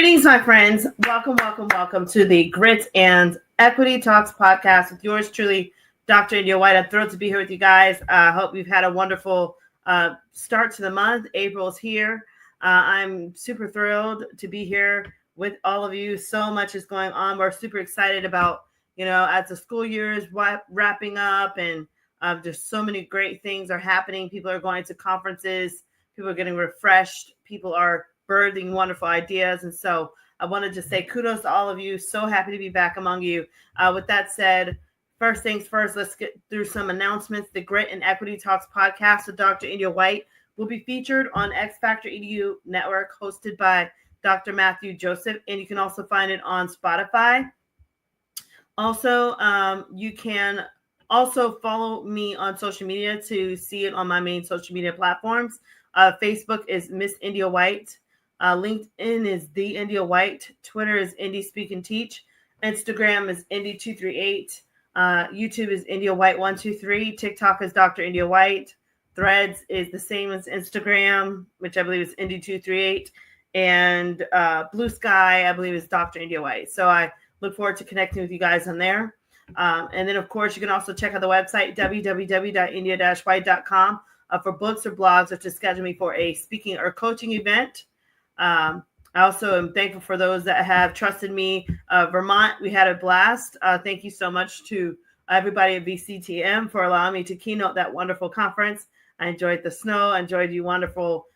Greetings, my friends. Welcome to the Grit and Equity Talks podcast with yours truly, Dr. India White. I'm thrilled to be here with you guys. I hope you've had a wonderful start to the month. April's here. I'm super thrilled to be here with all of you. So much is going on. We're super excited about, as the school year is wrapping up, and there's so many great things are happening. People are going to conferences. People are getting refreshed. People are birthing wonderful ideas. And so I wanted to say kudos to all of you. So happy to be back among you. With that said, first things first, let's get through some announcements. The Grit and Equity Talks podcast with Dr. India White will be featured on X Factor EDU Network, hosted by Dr. Matthew Joseph. And you can also find it on Spotify. Also, you can also follow me on social media to see it on my main social media platforms. Facebook is Miss India White. LinkedIn is The India White. Twitter is Indie Speak and Teach. Instagram is Indie238. YouTube is India White 123. TikTok is Dr. India White. Threads is the same as Instagram, which I believe is Indie238. And Blue Sky, I believe, is Dr. India White. So I look forward to connecting with you guys on there. And then, of course, you can also check out the website, www.india-white.com, for books or blogs, or to schedule me for a speaking or coaching event. I also am thankful for those that have trusted me. Vermont, we had a blast. Thank you so much to everybody at VCTM for allowing me to keynote that wonderful conference. I enjoyed the snow. I enjoyed you wonderful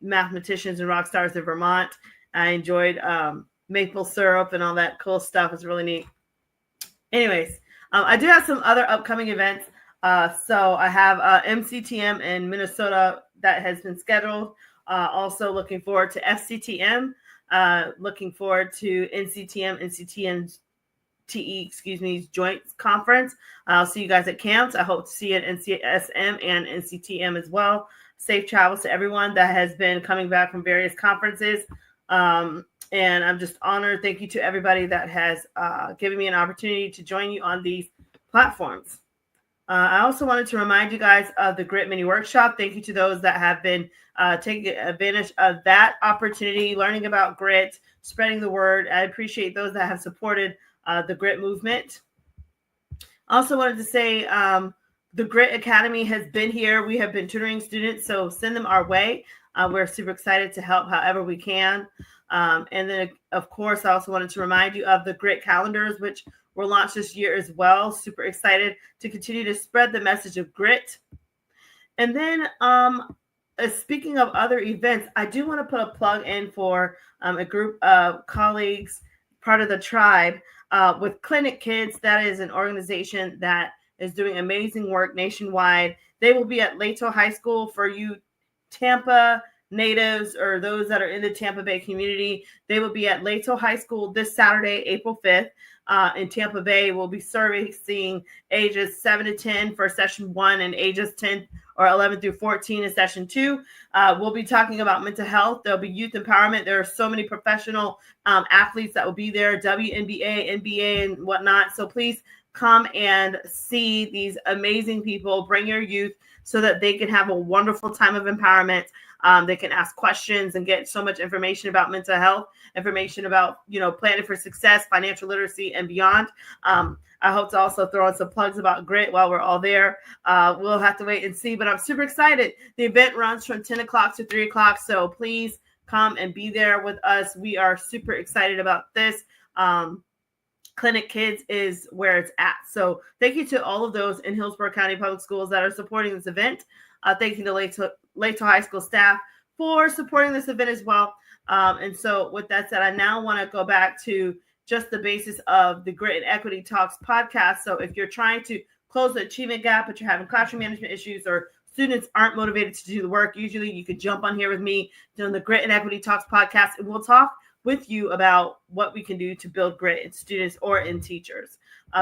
mathematicians and rock stars in Vermont. I enjoyed maple syrup and all that cool stuff. It's really neat. Anyways, I do have some other upcoming events. So I have MCTM in Minnesota that has been scheduled. Also looking forward to FCTM. Looking forward to NCTM's joint conference. I'll see you guys at camps. I hope to see you at NCSM and NCTM as well. Safe travels to everyone that has been coming back from various conferences. And I'm just honored. Thank you to everybody that has given me an opportunity to join you on these platforms. I also wanted to remind you guys of the Grit Mini Workshop. Thank you to those that have been taking advantage of that opportunity, learning about grit, spreading the word. I appreciate those that have supported the Grit movement. Also wanted to say the Grit Academy has been here. We have been tutoring students, so send them our way. We're super excited to help however we can. And then, of course, I also wanted to remind you of the Grit calendars, which were launched this year as well. Super excited to continue to spread the message of grit. And then speaking of other events, I do want to put a plug in for a group of colleagues, part of the tribe, with Clinic Kids. That is an organization that is doing amazing work nationwide. They will be at Lato High School. For you Tampa natives or those that are in the Tampa Bay community, they will be at Lato High School this Saturday, April 5th. In Tampa Bay. We'll be servicing ages 7 to 10 for session 1 and ages 10 or 11 through 14 in session 2. We'll be talking about mental health. There'll be youth empowerment. There are so many professional athletes that will be there, WNBA, NBA, and whatnot. So please come and see these amazing people. Bring your youth so that they can have a wonderful time of empowerment. They can ask questions and get so much information about mental health, information about, planning for success, financial literacy, and beyond. I hope to also throw in some plugs about grit while we're all there. We'll have to wait and see, but I'm super excited. The event runs from 10 o'clock to 3 o'clock, so please come and be there with us. We are super excited about this. Clinic Kids is where it's at. So thank you to all of those in Hillsborough County Public Schools that are supporting this event. Thank you to Lato High School staff for supporting this event as well. And so with that said, I now want to go back to just the basis of the Grit and Equity Talks podcast. So if you're trying to close the achievement gap, but you're having classroom management issues or students aren't motivated to do the work, usually you could jump on here with me doing the Grit and Equity Talks podcast, and we'll talk with you about what we can do to build grit in students or in teachers.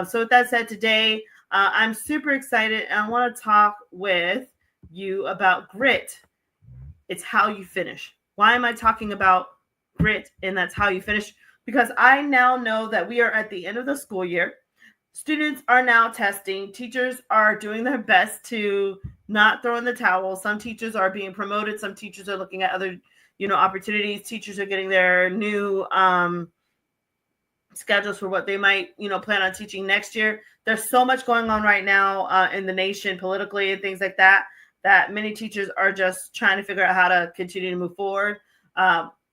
So with that said, today I'm super excited, and I want to talk with you about grit. It's how you finish. Why am I talking about grit and that's how you finish? Because I now know that we are at the end of the school year. Students are now testing. Teachers are doing their best to not throw in the towel. Some teachers are being promoted. Some teachers are looking at other, opportunities. Teachers are getting their new schedules for what they might, plan on teaching next year. There's so much going on right now in the nation politically and things like that, that many teachers are just trying to figure out how to continue to move forward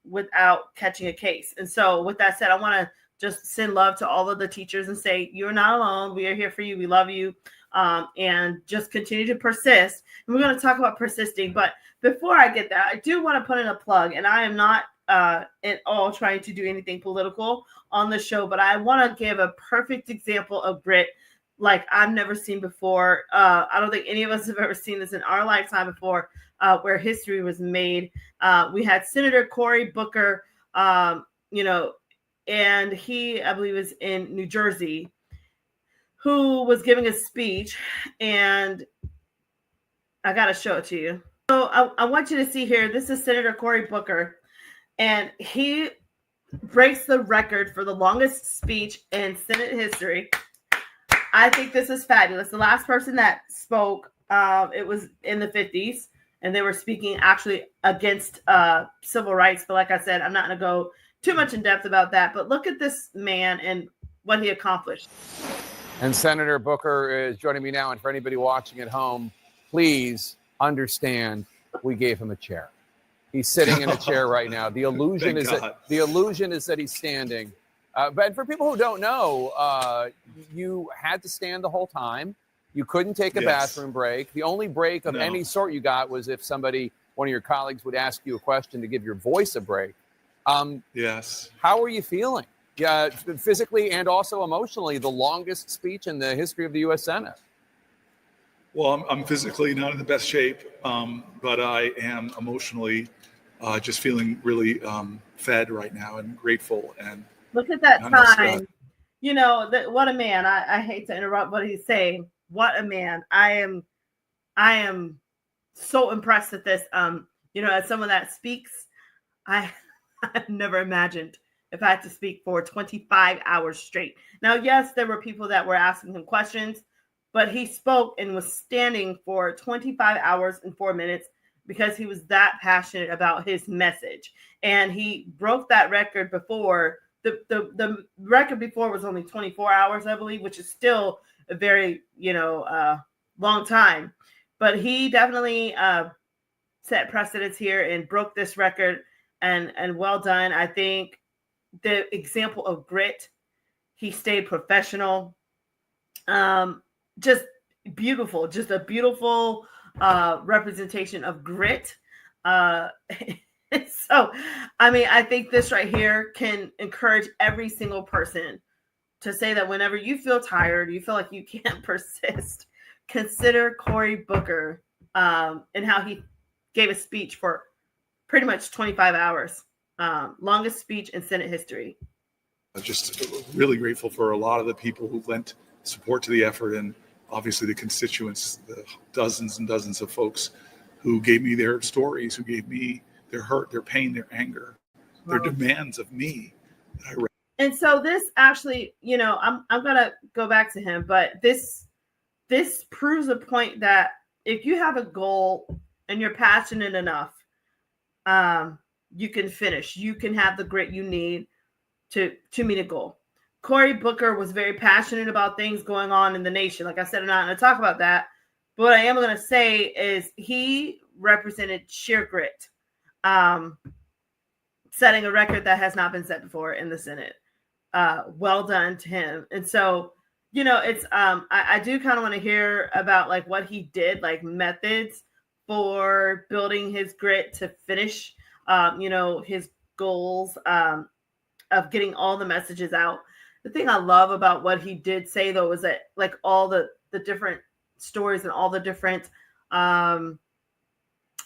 without catching a case. And so with that said, I want to just send love to all of the teachers and say, you're not alone. We are here for you. We love you. And just continue to persist. And we're going to talk about persisting. But before I get that, I do want to put in a plug, and I am not at all trying to do anything political on the show, but I want to give a perfect example of grit like I've never seen before. I don't think any of us have ever seen this in our lifetime before, where history was made. We had Senator Cory Booker, and he, I believe, is in New Jersey, who was giving a speech, and I got to show it to you. So I want you to see here, this is Senator Cory Booker, and he breaks the record for the longest speech in Senate history. I think this is fabulous. The last person that spoke, it was in the 50s, and they were speaking actually against civil rights. But like I said, I'm not going to go too much in depth about that. But look at this man and what he accomplished. And Senator Booker is joining me now. And for anybody watching at home, please understand we gave him a chair. He's sitting in a chair right now. The illusion is that he's standing. But for people who don't know, you had to stand the whole time. You couldn't take a bathroom break. The only break of any sort you got was if one of your colleagues would ask you a question to give your voice a break. Yes. How are you feeling? Yeah, physically and also emotionally, the longest speech in the history of the U.S. Senate. Well, I'm physically not in the best shape, but I am emotionally just feeling really fed right now and grateful. And look at that time. What a man. I hate to interrupt what he's saying. What a man. I am so impressed at this. As someone that speaks, I've never imagined if I had to speak for 25 hours straight. Now, yes, there were people that were asking him questions, but he spoke and was standing for 25 hours and 4 minutes because he was that passionate about his message. And he broke that record before. The record before was only 24 hours, I believe, which is still a very, long time. But he definitely set precedence here and broke this record, and well done. I think the example of grit, he stayed professional. Just beautiful, just a beautiful representation of grit. So, I think this right here can encourage every single person to say that whenever you feel tired, you feel like you can't persist, consider Cory Booker and how he gave a speech for pretty much 25 hours. Longest speech in Senate history. I'm just really grateful for a lot of the people who lent support to the effort, and obviously the constituents, the dozens and dozens of folks who gave me their stories, who gave me their hurt, their pain, their anger, their demands of me that I read. And so this actually, I'm gonna go back to him, but this proves a point that if you have a goal and you're passionate enough, you can finish. You can have the grit you need to meet a goal. Cory Booker was very passionate about things going on in the nation. Like I said, I'm not going to talk about that. But what I am going to say is he represented sheer grit, setting a record that has not been set before in the Senate. Well done to him. And so, it's I do kind of want to hear about like what he did, like methods for building his grit to finish, his goals of getting all the messages out. The thing I love about what he did say, though, is that like all the different stories and all the different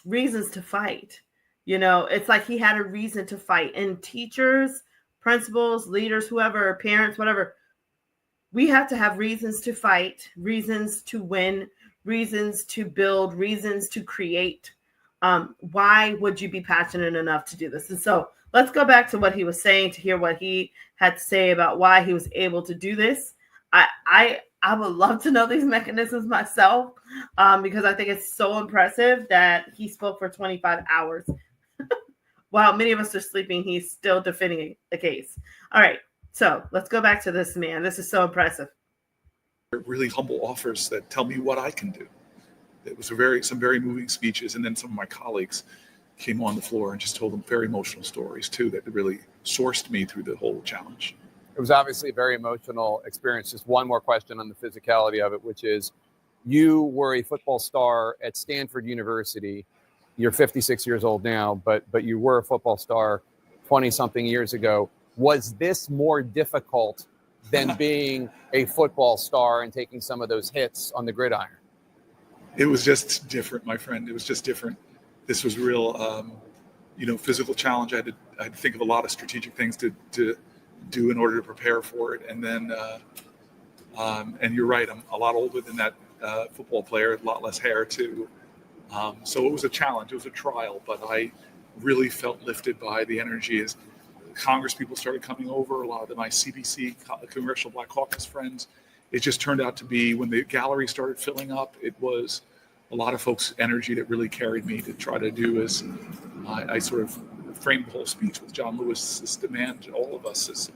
reasons to fight. It's like he had a reason to fight. And teachers, principals, leaders, whoever, parents, whatever, we have to have reasons to fight, reasons to win, reasons to build, reasons to create. Why would you be passionate enough to do this? And so let's go back to what he was saying to hear what he had to say about why he was able to do this. I would love to know these mechanisms myself, because I think it's so impressive that he spoke for 25 hours. while many of us are sleeping, he's still defending the case. All right. So let's go back to this man. This is so impressive. Really humble offers that tell me what I can do. It was some very moving speeches. And then some of my colleagues came on the floor and just told them very emotional stories too, that really sourced me through the whole challenge. It was obviously a very emotional experience. Just one more question on the physicality of it, which is, you were a football star at Stanford University. You're 56 years old now, but you were a football star 20-something years ago. Was this more difficult than being a football star and taking some of those hits on the gridiron? It was just different, my friend. It was just different. This was real, physical challenge. I had to think of a lot of strategic things to do in order to prepare for it. And then, and you're right, I'm a lot older than that football player, a lot less hair too. So it was a challenge, it was a trial, but I really felt lifted by the energy as Congress people started coming over, a lot of my CBC, Congressional Black Caucus friends. It just turned out to be, when the gallery started filling up, it was a lot of folks' energy that really carried me to try to do as I sort of framed the whole speech with John Lewis, this demand to all of us,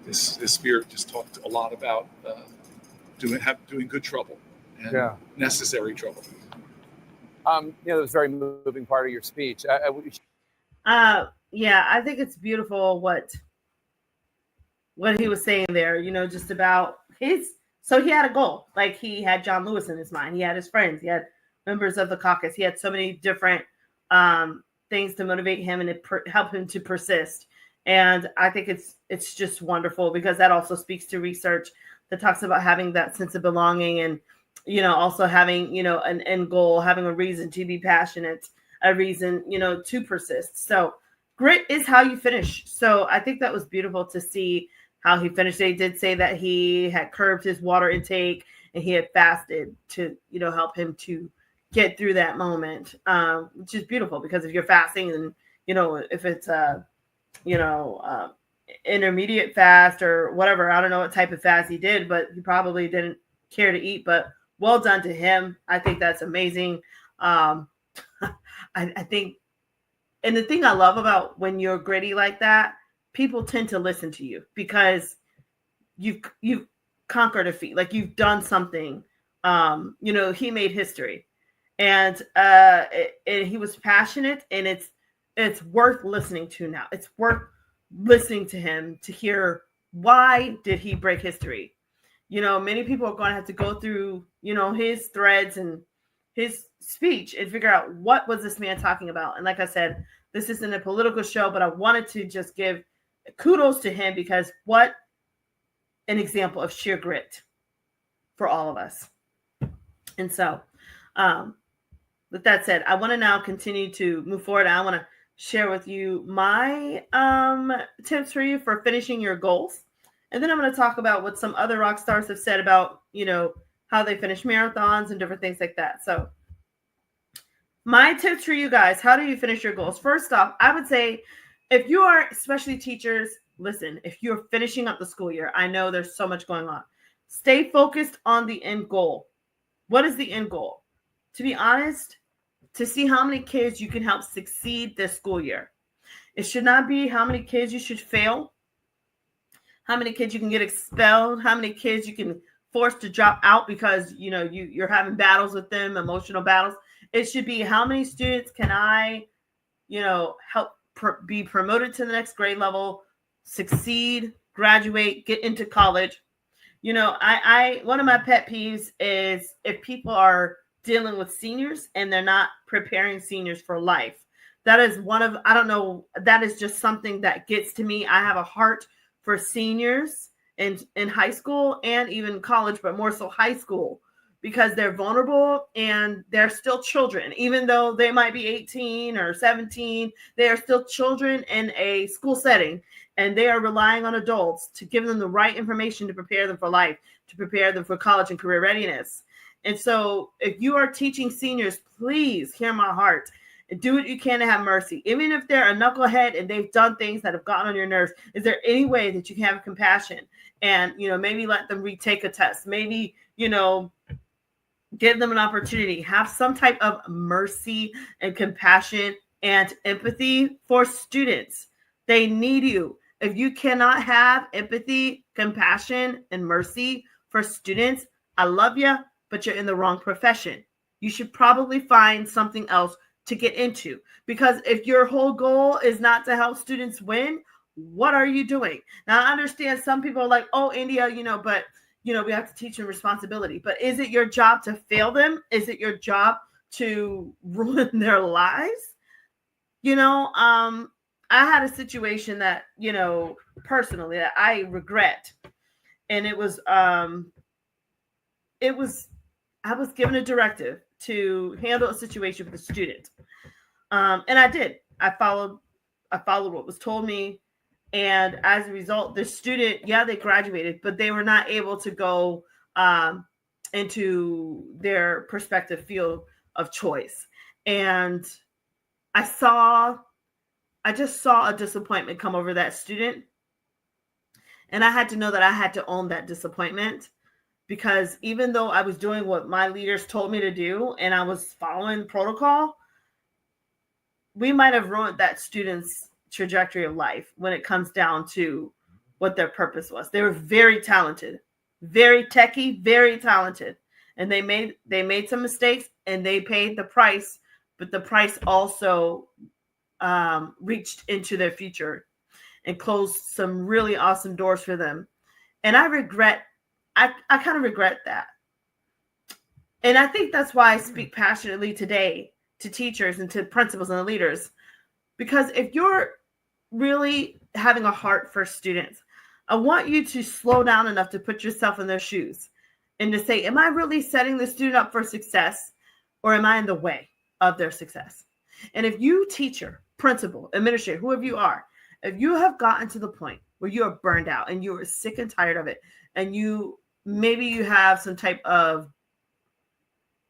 this spirit just talked a lot about doing good trouble and necessary trouble. It was a very moving part of your speech. Yeah, I think it's beautiful what he was saying there, just about so he had a goal. Like, he had John Lewis in his mind. He had his friends. He had members of the caucus. He had so many different things to motivate him and help him to persist. And I think it's just wonderful, because that also speaks to research that talks about having that sense of belonging, and, also having, an end goal, having a reason to be passionate, a reason, to persist. So grit is how you finish. So I think that was beautiful to see how he finished. They did say that he had curbed his water intake and he had fasted to, help him to get through that moment, which is beautiful, because if you're fasting and, if it's intermediate fast or whatever, I don't know what type of fast he did, but he probably didn't care to eat, but well done to him. I think that's amazing. I think, and the thing I love about when you're gritty like that, people tend to listen to you, because you've conquered a feat, like you've done something. He made history, and he was passionate, and it's worth listening to now. It's worth listening to him to hear, why did he break history? Many people are going to have to go through, his threads and his speech and figure out, what was this man talking about? And like I said, this isn't a political show, but I wanted to just give kudos to him, because what an example of sheer grit for all of us. And so, with that said, I want to now continue to move forward. I want to share with you my tips for you for finishing your goals. And then I'm going to talk about what some other rock stars have said about, how they finish marathons and different things like that. So my tips for you guys, how do you finish your goals? First off, I would say, if you are, especially teachers, listen, if you're finishing up the school year, I know there's so much going on. Stay focused on the end goal. What is the end goal? To be honest, to see how many kids you can help succeed this school year. It should not be how many kids you should fail, how many kids you can get expelled, how many kids you can force to drop out because, you're having battles with them, emotional battles. It should be, how many students can I, help be promoted to the next grade level, succeed, graduate, get into college. I one of my pet peeves is if people are dealing with seniors and they're not preparing seniors for life. That is I don't know, that is just something that gets to me. I have a heart for seniors in high school and even college, but more so high school, because they're vulnerable and they're still children. Even though they might be 18 or 17, they are still children in a school setting, and they are relying on adults to give them the right information to prepare them for life, to prepare them for college and career readiness. And so if you are teaching seniors, please hear my heart and do what you can to have mercy. Even if they're a knucklehead and they've done things that have gotten on your nerves, is there any way that you can have compassion and, maybe let them retake a test? Maybe, give them an opportunity, have some type of mercy and compassion and empathy for students. They need you. If you cannot have empathy, compassion, and mercy for students, I love you, but you're in the wrong profession. You should probably find something else to get into, because if your whole goal is not to help students win, what are you doing? Now, I understand some people are like, oh, India, but we have to teach them responsibility. But is it your job to fail them? Is it your job to ruin their lives? I had a situation that, personally, that I regret. And I was given a directive to handle a situation with a student. And I did. I followed what was told me. And as a result, the student, they graduated, but they were not able to go into their prospective field of choice. And I just saw a disappointment come over that student. And I had to know that I had to own that disappointment, because even though I was doing what my leaders told me to do and I was following protocol, we might have ruined that student's trajectory of life when it comes down to what their purpose was. They were very talented, very techie, very talented. And they made some mistakes and they paid the price, but the price also reached into their future and closed some really awesome doors for them. And I kind of regret that. And I think that's why I speak passionately today to teachers and to principals and leaders. Because if you're really having a heart for students, I want you to slow down enough to put yourself in their shoes and to say, am I really setting the student up for success, or am I in the way of their success? And if you, teacher, principal, administrator, whoever you are, if you have gotten to the point where you are burned out and you are sick and tired of it, and maybe you have some type of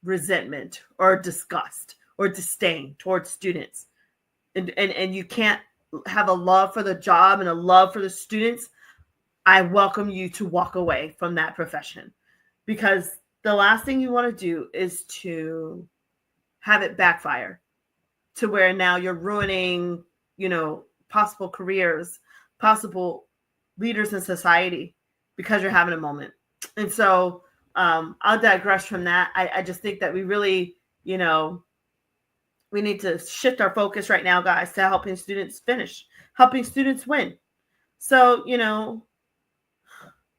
resentment or disgust or disdain towards students, and you can't have a love for the job and a love for the students, I welcome you to walk away from that profession, because the last thing you want to do is to have it backfire to where now you're ruining, possible careers, possible leaders in society because you're having a moment. And so I'll digress from that. I just think that we really, we need to shift our focus right now, guys, to helping students finish, helping students win. So,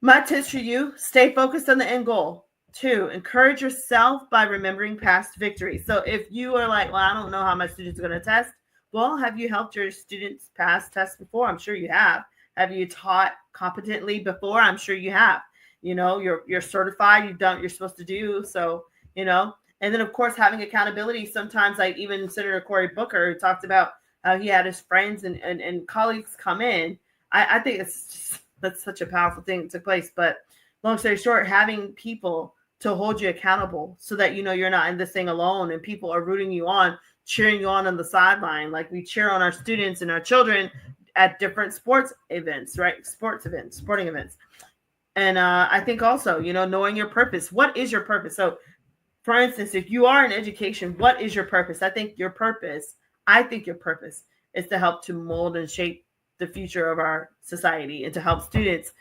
my tips for you: stay focused on the end goal. 2, encourage yourself by remembering past victories. So if you are like, well, I don't know how my students are going to test. Well, have you helped your students pass tests before? I'm sure you have. Have you taught competently before? I'm sure you have. You're certified. You've done what you're supposed to do. So, and then, of course, having accountability. Sometimes, like even Senator Cory Booker, who talked about how he had his friends and colleagues come in. I think that's such a powerful thing that took place. But long story short, having people to hold you accountable so that you're not in this thing alone, and people are rooting you on, cheering you on the sideline, like we cheer on our students and our children at different sports events, right? Sporting events. And I think also, knowing your purpose. What is your purpose? So, for instance, if you are in education, what is your purpose? I think your purpose is to help to mold and shape the future of our society, and to help students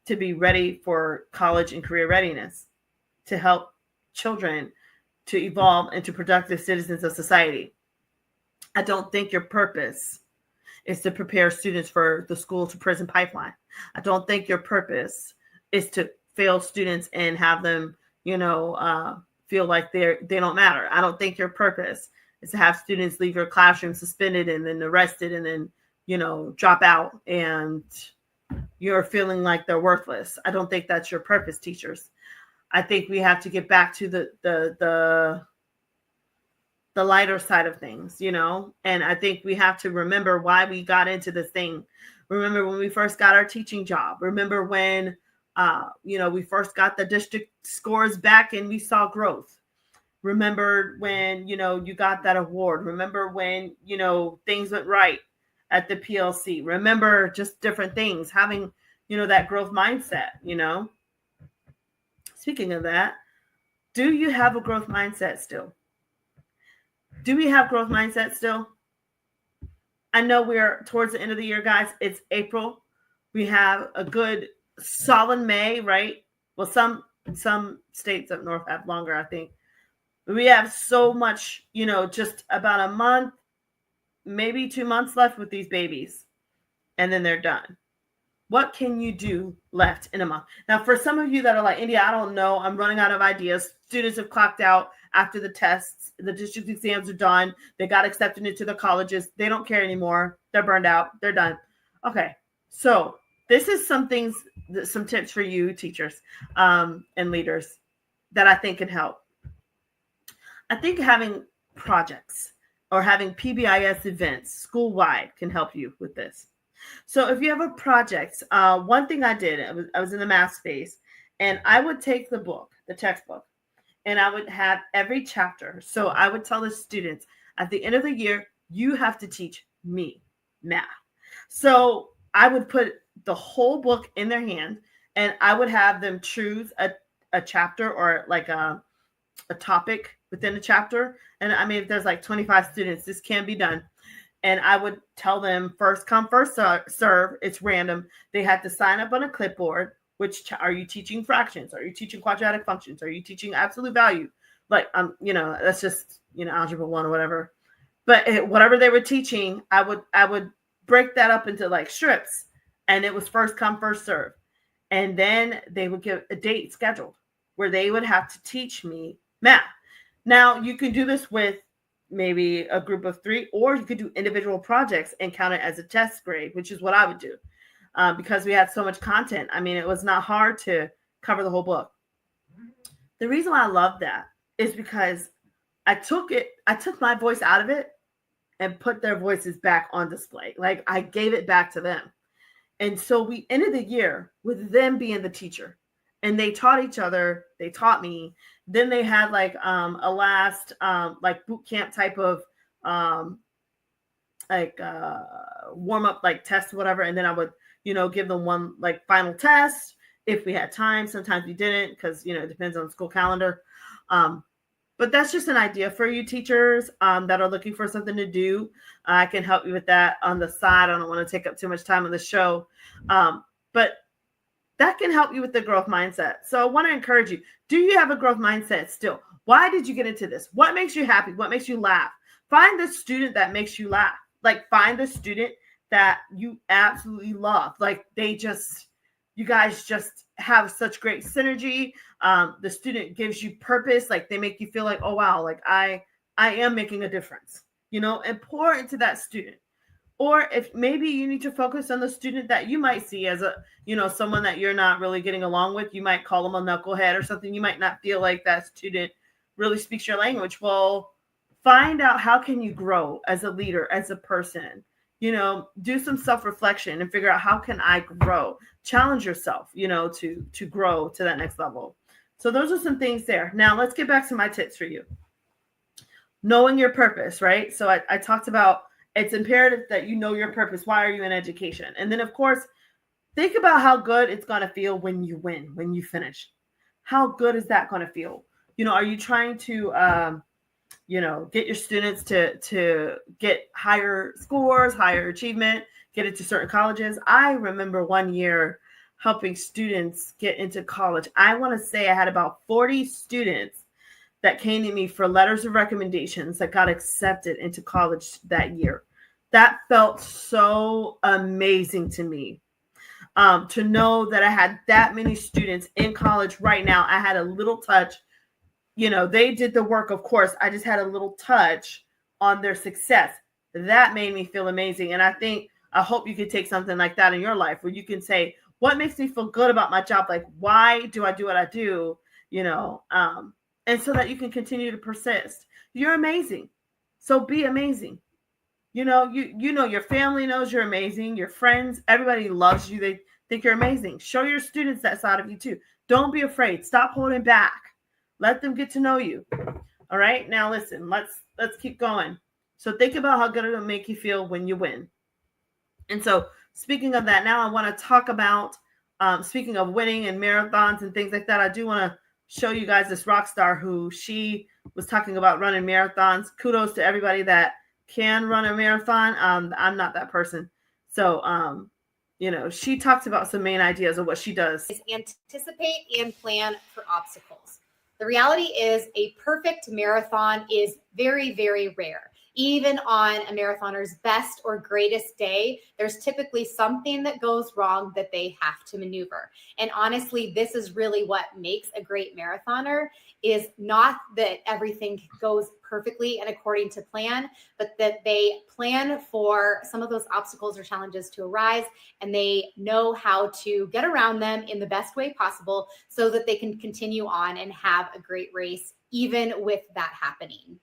to be ready for college and career readiness, to help children to evolve into productive citizens of society. I don't think your purpose is to prepare students for the school to prison pipeline. I don't think your purpose is to fail students and have them, feel like they don't matter. I don't think your purpose is to have students leave your classroom suspended and then arrested and then, drop out and you're feeling like they're worthless. I don't think that's your purpose, teachers. I think we have to get back to the lighter side of things, and I think we have to remember why we got into this thing. Remember when we first got our teaching job. Remember when, we first got the district scores back and we saw growth. Remember when, you got that award. Remember when, things went right at the PLC. Remember just different things, having, that growth mindset, Speaking of that, do you have a growth mindset still? Do we have growth mindset still? I know we're towards the end of the year, guys. It's April. We have a good solid May, right? Well, some states up north have longer, I think. We have so much, just about a month, maybe 2 months left with these babies, and then they're done. What can you do left in a month? Now, for some of you that are like, India, I don't know. I'm running out of ideas. Students have clocked out after the tests. The district exams are done. They got accepted into the colleges. They don't care anymore. They're burned out. They're done. Okay. So this is some things, some tips for you teachers and leaders that I think can help. I think having projects or having PBIS events school-wide can help you with this. So if you have a project, one thing I did, I was in the math space, and I would take the book, the textbook, and I would have every chapter. So I would tell the students at the end of the year, you have to teach me math. So I would put the whole book in their hand, and I would have them choose a chapter or like a topic within a chapter. And I mean, if there's like 25 students, this can be done. And I would tell them first come, first serve. It's random. They had to sign up on a clipboard. Which are you teaching fractions? Are you teaching quadratic functions? Are you teaching absolute value? Like, that's just, algebra 1 or whatever. But whatever they were teaching, I would break that up into like strips. And it was first come, first serve. And then they would give a date scheduled where they would have to teach me math. Now, you can do this with maybe a group of 3, or you could do individual projects and count it as a test grade, which is what I would do because we had so much content. I mean, it was not hard to cover the whole book. The reason why I love that is because I took my voice out of it and put their voices back on display. Like I gave it back to them. And so we ended the year with them being the teacher. And they taught each other. They taught me. Then they had like a last like boot camp type of warm up like test or whatever. And then I would, give them one like final test if we had time. Sometimes we didn't because, it depends on the school calendar. But that's just an idea for you teachers that are looking for something to do. I can help you with that on the side. I don't want to take up too much time on the show. But that can help you with the growth mindset. So I want to encourage you. Do you have a growth mindset still? Why did you get into this? What makes you happy? What makes you laugh? Find the student that makes you laugh. Like find the student that you absolutely love. Like you guys just have such great synergy. The student gives you purpose. Like they make you feel like, oh, wow, like I am making a difference, and pour into that student. Or if maybe you need to focus on the student that you might see as someone that you're not really getting along with, you might call them a knucklehead or something. You might not feel like that student really speaks your language. Well, find out how can you grow as a leader, as a person, do some self-reflection and figure out how can I grow, challenge yourself, to grow to that next level. So those are some things there. Now let's get back to my tips for you. Knowing your purpose, right? So I talked about, it's imperative that you know your purpose. Why are you in education? And then, of course, think about how good it's going to feel when you win, when you finish. How good is that going to feel? Are you trying to, get your students to get higher scores, higher achievement, get into certain colleges? I remember one year helping students get into college. I want to say I had about 40 students that came to me for letters of recommendations that got accepted into college that year. That felt so amazing to me. To know that I had that many students in college right now. I had a little touch. They did the work, of course. I just had a little touch on their success. That made me feel amazing. And I hope you can take something like that in your life where you can say, what makes me feel good about my job? Like, why do I do what I do? And so that you can continue to persist. You're amazing. So be amazing. Your family knows you're amazing. Your friends, everybody loves you. They think you're amazing. Show your students that side of you too. Don't be afraid. Stop holding back. Let them get to know you. All right. Now listen, let's keep going. So think about how good it'll make you feel when you win. And so speaking of that, now I want to talk about speaking of winning and marathons and things like that. I do want to show you guys this rock star who she was talking about running marathons. Kudos to everybody that can run a marathon. I'm not that person. So, she talks about some main ideas of what she does. Is anticipate and plan for obstacles. The reality is a perfect marathon is very, very rare. Even on a marathoner's best or greatest day, there's typically something that goes wrong that they have to maneuver. And honestly, this is really what makes a great marathoner, is not that everything goes perfectly and according to plan, but that they plan for some of those obstacles or challenges to arise, and they know how to get around them in the best way possible so that they can continue on and have a great race, even with that happening.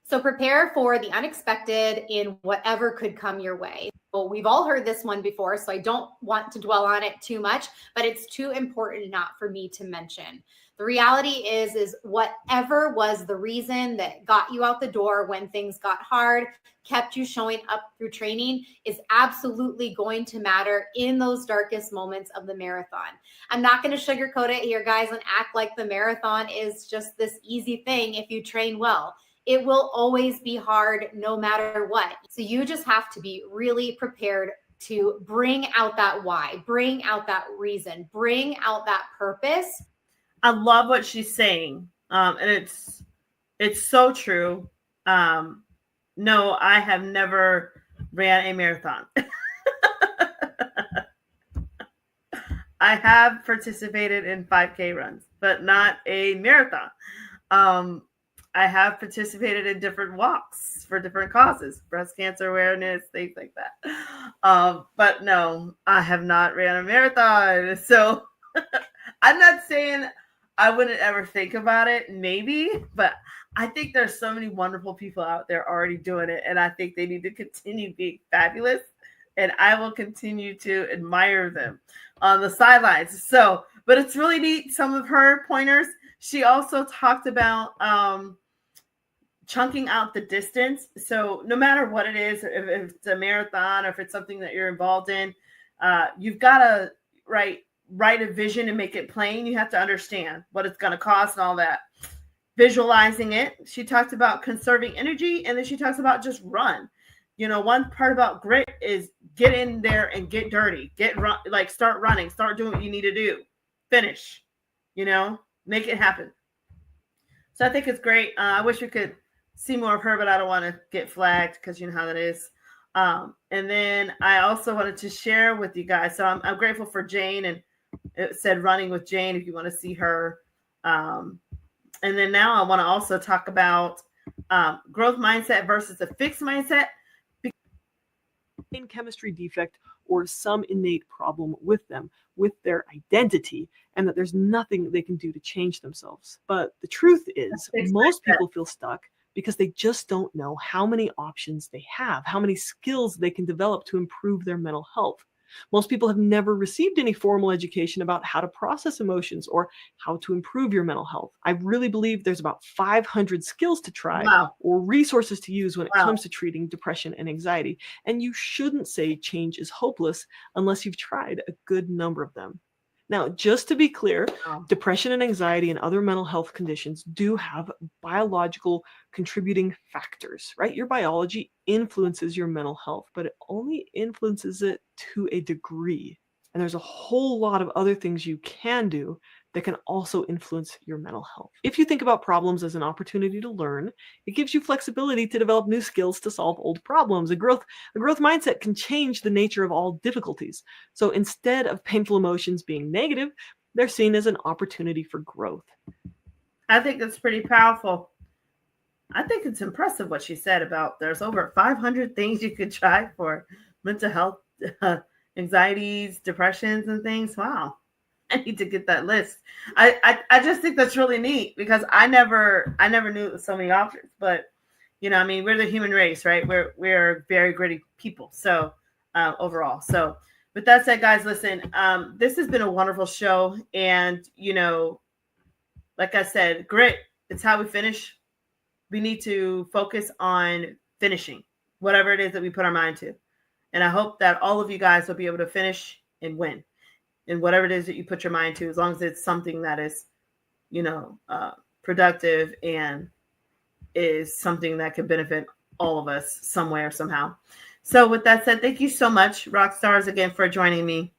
So prepare for the unexpected in whatever could come your way. Well, we've all heard this one before, so I don't want to dwell on it too much, but it's too important not for me to mention. The reality is whatever was the reason that got you out the door when things got hard, kept you showing up through training, is absolutely going to matter in those darkest moments of the marathon. I'm not going to sugarcoat it here, guys, and act like the marathon is just this easy thing if you train well. It will always be hard no matter what. So you just have to be really prepared to bring out that why, bring out that reason, bring out that purpose. I love what she's saying. And it's so true. No, I have never ran a marathon. I have participated in 5K runs, but not a marathon. I have participated in different walks for different causes, breast cancer awareness, things like that. But no, I have not ran a marathon. So I'm not saying I wouldn't ever think about it, maybe, but I think there's so many wonderful people out there already doing it, and I think they need to continue being fabulous, and I will continue to admire them on the sidelines. So, but it's really neat, some of her pointers. She also talked about chunking out the distance. So no matter what it is, if it's a marathon or if it's something that you're involved in, you've got to write a vision and make it plain. You have to understand what it's going to cost and all that. Visualizing it. She talked about conserving energy, and then she talks about just run. One part about grit is get in there and get dirty. Start running, start doing what you need to do. Finish, make it happen. So I think it's great. I wish we could see more of her, but I don't want to get flagged because you know how that is. And then I also wanted to share with you guys. So I'm grateful for Jane, and it said running with Jane if you want to see her. And then now I want to also talk about growth mindset versus a fixed mindset. Chemistry defect or some innate problem with them, with their identity, and that there's nothing they can do to change themselves. But the truth is, most people feel stuck because they just don't know how many options they have, how many skills they can develop to improve their mental health. Most people have never received any formal education about how to process emotions or how to improve your mental health. I really believe there's about 500 skills to try or resources to use when it comes to treating depression and anxiety. And you shouldn't say change is hopeless unless you've tried a good number of them. Now, just to be clear, depression and anxiety and other mental health conditions do have biological contributing factors, right? Your biology influences your mental health, but it only influences it to a degree. And there's a whole lot of other things you can do that can also influence your mental health. If you think about problems as an opportunity to learn, it gives you flexibility to develop new skills to solve old problems. A growth mindset can change the nature of all difficulties. So instead of painful emotions being negative, they're seen as an opportunity for growth. I think that's pretty powerful. I think it's impressive what she said about there's over 500 things you could try for mental health, anxieties, depressions, and things. Wow. I need to get that list. I just think that's really neat because I never knew so many options. But we're the human race, right? We're very gritty people. So overall, so with that said, guys, listen. This has been a wonderful show, and like I said, grit. It's how we finish. We need to focus on finishing whatever it is that we put our mind to, and I hope that all of you guys will be able to finish and win. And whatever it is that you put your mind to, as long as it's something that is, productive and is something that can benefit all of us somewhere, somehow. So with that said, thank you so much, rock stars, again for joining me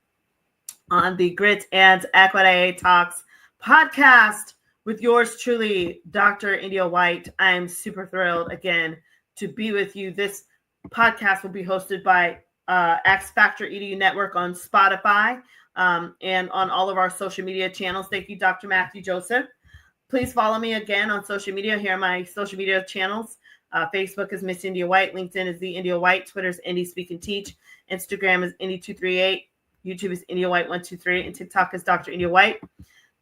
on the Grit and Equity Talks podcast with yours truly, Dr. India White. I'm super thrilled again to be with you. This podcast will be hosted by X Factor EDU Network on Spotify and on all of our social media channels. Thank you, Dr. Matthew Joseph. Please follow me again on social media. Here are my social media channels. Facebook is Miss India White. LinkedIn is The India White. Twitter is Indie Speak and Teach. Instagram is Indie238. YouTube is India White 123. And TikTok is Dr. India White.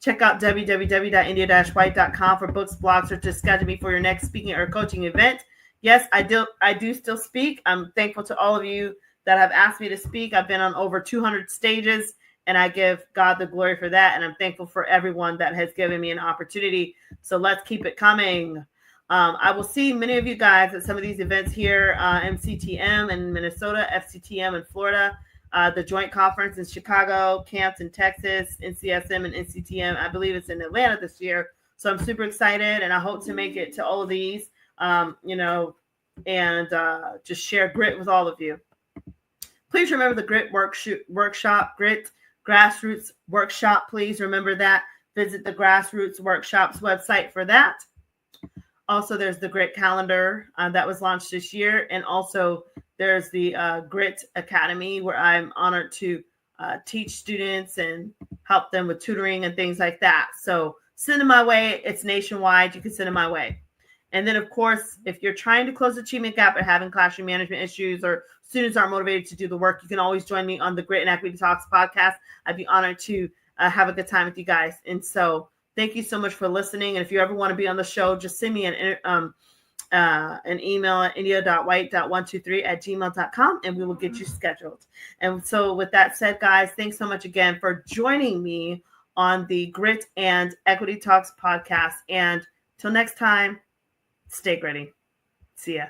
Check out www.india-white.com for books, blogs, or to schedule me for your next speaking or coaching event. Yes, I do still speak. I'm thankful to all of you that have asked me to speak. I've been on over 200 stages, and I give God the glory for that. And I'm thankful for everyone that has given me an opportunity. So let's keep it coming. I will see many of you guys at some of these events here, MCTM in Minnesota, FCTM in Florida, the joint conference in Chicago, camps in Texas, NCSM and NCTM. I believe it's in Atlanta this year. So I'm super excited, and I hope to make it to all of these, and just share grit with all of you. Please remember the Grit workshop, Grit Grassroots Workshop. Please remember that. Visit the Grassroots Workshops website for that. Also, there's the Grit calendar that was launched this year. And also there's the Grit Academy, where I'm honored to teach students and help them with tutoring and things like that. So send them my way. It's nationwide. You can send them my way. And then, of course, if you're trying to close the achievement gap or having classroom management issues, or students aren't motivated to do the work, you can always join me on the Grit and Equity Talks podcast. I'd be honored to have a good time with you guys. And so thank you so much for listening. And if you ever want to be on the show, just send me an email at india.white.123@gmail.com, and we will get you scheduled. And so with that said, guys, thanks so much again for joining me on the Grit and Equity Talks podcast. And till next time, stay gritty. See ya.